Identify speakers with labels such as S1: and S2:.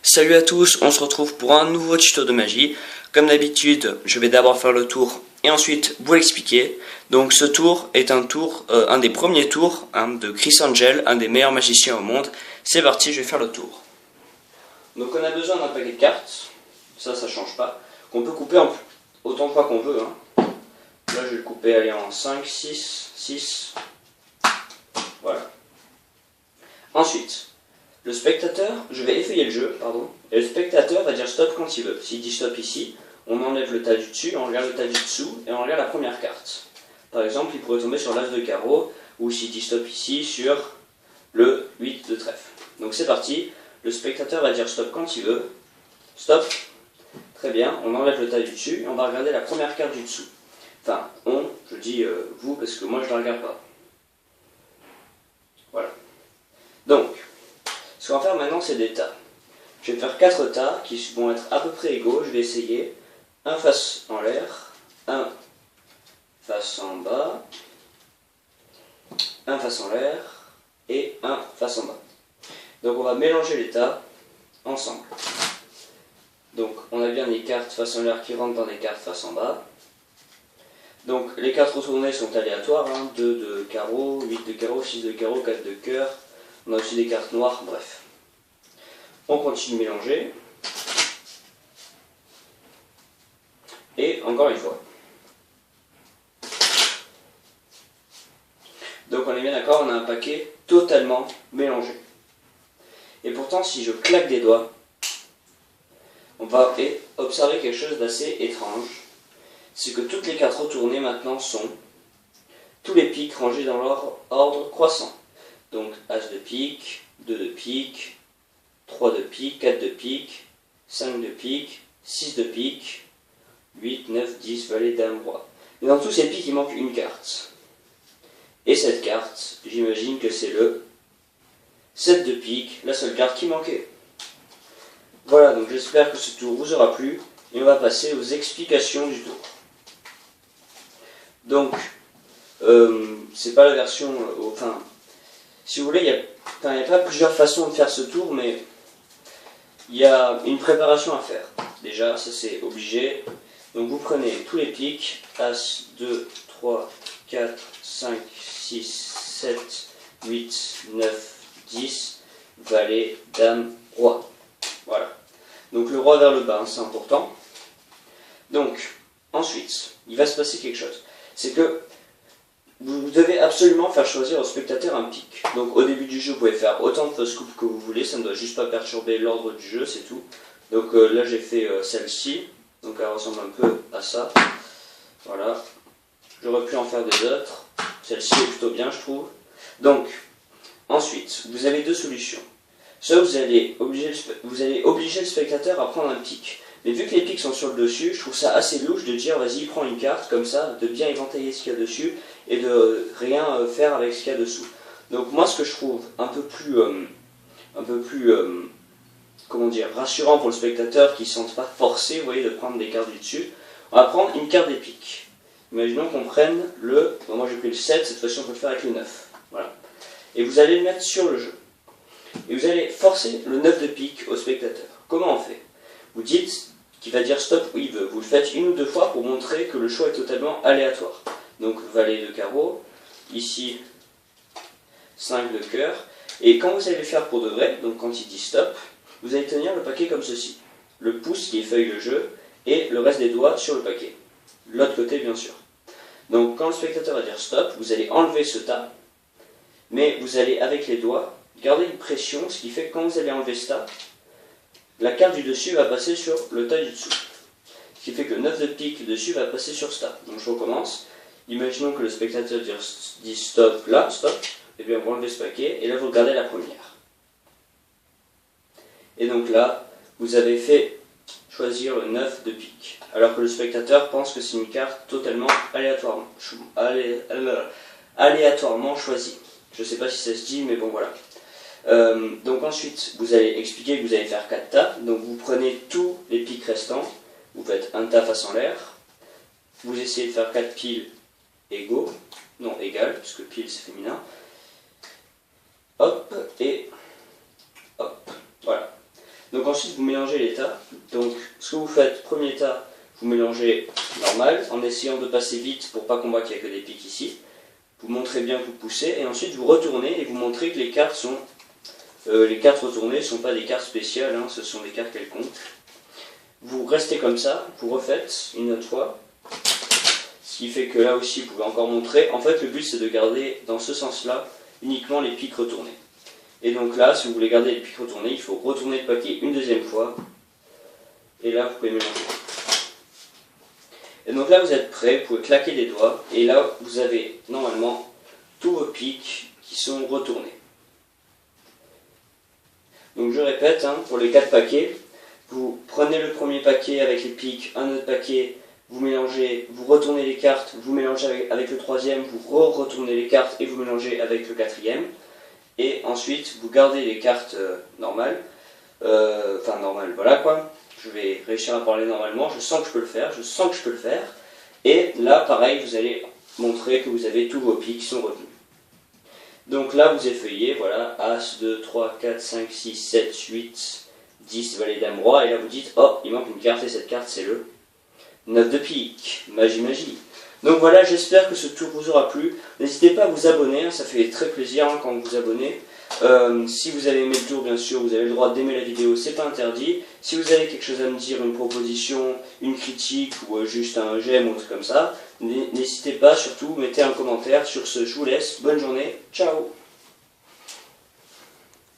S1: Salut à tous, on se retrouve pour un nouveau tuto de magie. Comme d'habitude, je vais d'abord faire le tour et ensuite vous l'expliquer. Donc ce tour est un tour, un des premiers tours de Criss Angel, un des meilleurs magiciens au monde. C'est parti, je vais faire le tour. Donc on a besoin d'un paquet de cartes, ça change pas, qu'on peut couper autant de fois qu'on veut. Là je vais le couper allez, en 5, 6, voilà. Ensuite, le spectateur, je vais effeuiller le jeu, et le spectateur va dire stop quand il veut. S'il dit stop ici, on enlève le tas du dessus, on regarde le tas du dessous, et on regarde la première carte. Par exemple, il pourrait tomber sur l'as de carreau, ou s'il dit stop ici, sur le 8 de trèfle. Donc c'est parti, le spectateur va dire stop quand il veut. Stop. Très bien, on enlève le tas du dessus, et on va regarder la première carte du dessous. Enfin, je dis vous, parce que moi je ne la regarde pas. Voilà. Donc, ce qu'on va faire maintenant, c'est des tas. Je vais faire 4 tas qui vont être à peu près égaux. Je vais essayer un face en l'air, un face en bas, un face en l'air et un face en bas. Donc on va mélanger les tas ensemble. Donc on a bien les cartes face en l'air qui rentrent dans les cartes face en bas. Donc les cartes retournées sont aléatoires, 2 de carreau, 8 de carreau, 6 de carreau, 4 de cœur. On a aussi des cartes noires, bref. On continue de mélanger. Et encore une fois. Donc on est bien d'accord, on a un paquet totalement mélangé. Et pourtant, si je claque des doigts, on va observer quelque chose d'assez étrange. C'est que toutes les cartes retournées maintenant sont tous les piques rangés dans leur ordre croissant. Donc As de pique, 2 de pique, 3 de pique, 4 de pique, 5 de pique, 6 de pique, 8, 9, 10, valet, dame, roi. Et dans tous ces piques, il manque une carte. Et cette carte, j'imagine que c'est le 7 de pique, la seule carte qui manquait. Voilà, donc j'espère que ce tour vous aura plu. Et on va passer aux explications du tour. Donc, c'est pas la version... si vous voulez, il n'y a pas plusieurs façons de faire ce tour, mais il y a une préparation à faire. Déjà, ça c'est obligé. Donc vous prenez tous les piques, As, 2, 3, 4, 5, 6, 7, 8, 9, 10, valet, dame, roi. Voilà. Donc le roi vers le bas, c'est important. Donc, ensuite, il va se passer quelque chose. C'est que vous devez absolument faire choisir au spectateur un pic. Donc au début du jeu, vous pouvez faire autant de fausses coupes que vous voulez, ça ne doit juste pas perturber l'ordre du jeu, c'est tout. Donc là j'ai fait celle-ci, donc elle ressemble un peu à ça. Voilà. J'aurais pu en faire des autres. Celle-ci est plutôt bien, je trouve. Donc, ensuite, vous avez deux solutions. Soit vous allez obliger le spectateur à prendre un pic. Mais vu que les pics sont sur le dessus, je trouve ça assez louche de dire vas-y prends une carte comme ça, de bien éventailler ce qu'il y a dessus et de rien faire avec ce qu'il y a dessous. Donc moi ce que je trouve un peu plus comment dire, rassurant pour le spectateur qui ne se sente pas forcé, vous voyez, de prendre des cartes du dessus, on va prendre une carte des piques. Imaginons qu'on prenne moi j'ai pris le 7, cette fois-ci on peut le faire avec le 9. Voilà. Et vous allez le mettre sur le jeu. Et vous allez forcer le 9 de pique au spectateur. Comment on fait? Vous dites qu'il va dire stop où il veut. Vous le faites une ou deux fois pour montrer que le choix est totalement aléatoire. Donc valet de carreau, ici 5 de cœur. Et quand vous allez le faire pour de vrai, donc quand il dit stop, vous allez tenir le paquet comme ceci. Le pouce qui effeuille le jeu et le reste des doigts sur le paquet. L'autre côté bien sûr. Donc quand le spectateur va dire stop, vous allez enlever ce tas, mais vous allez avec les doigts garder une pression, ce qui fait que quand vous allez enlever ce tas, la carte du dessus va passer sur le tas du dessous. Ce qui fait que le 9 de pique dessus va passer sur ce tas. Donc je recommence. Imaginons que le spectateur dit stop là, stop. Et bien vous enlevez ce paquet et là vous regardez la première. Et donc là, vous avez fait choisir le 9 de pique. Alors que le spectateur pense que c'est une carte totalement aléatoirement choisie. Je ne sais pas si ça se dit, mais bon voilà. Donc ensuite, vous allez expliquer que vous allez faire 4 tas. Donc vous prenez tous les pics restants. Vous faites un tas face en l'air. Vous essayez de faire 4 piles égaux. Non, égales, puisque pile c'est féminin. Hop, et hop. Voilà. Donc ensuite vous mélangez les tas. Donc ce que vous faites, premier tas, vous mélangez normal, en essayant de passer vite pour pas qu'on voit qu'il n'y a que des pics ici. Vous montrez bien que vous poussez, et ensuite vous retournez et vous montrez que les cartes sont... les cartes retournées ne sont pas des cartes spéciales, hein, ce sont des cartes quelconques. Vous restez comme ça, vous refaites une autre fois. Ce qui fait que là aussi vous pouvez encore montrer. En fait le but c'est de garder dans ce sens-là uniquement les pics retournés. Et donc là, si vous voulez garder les pics retournés, il faut retourner le paquet une deuxième fois. Et là, vous pouvez mélanger. Et donc là, vous êtes prêt, vous pouvez claquer des doigts. Et là, vous avez normalement tous vos pics qui sont retournés. Donc je répète, hein, pour les 4 paquets, vous prenez le premier paquet avec les pics, un autre paquet, vous mélangez, vous retournez les cartes, vous mélangez avec le troisième, vous retournez les cartes et vous mélangez avec le quatrième. Et ensuite, vous gardez les cartes normales. Enfin, normales, voilà quoi. Je vais réussir à parler normalement. Je sens que je peux le faire. Je sens que je peux le faire. Et là, pareil, vous allez montrer que vous avez tous vos pics qui sont revenus. Donc là, vous effeuillez, voilà, As, 2, 3, 4, 5, 6, 7, 8, 10, valet, dame, roi. Et là, vous dites, oh, il manque une carte et cette carte, c'est le 9 de pique. Magie, magie. Donc voilà, j'espère que ce tour vous aura plu. N'hésitez pas à vous abonner, hein, ça fait très plaisir hein, quand vous vous abonnez. Si vous avez aimé le tour, bien sûr, vous avez le droit d'aimer la vidéo, c'est pas interdit. Si vous avez quelque chose à me dire, une proposition, une critique ou juste un j'aime ou un truc comme ça, n'hésitez pas, surtout, mettez un commentaire. Sur ce, je vous laisse. Bonne journée, ciao!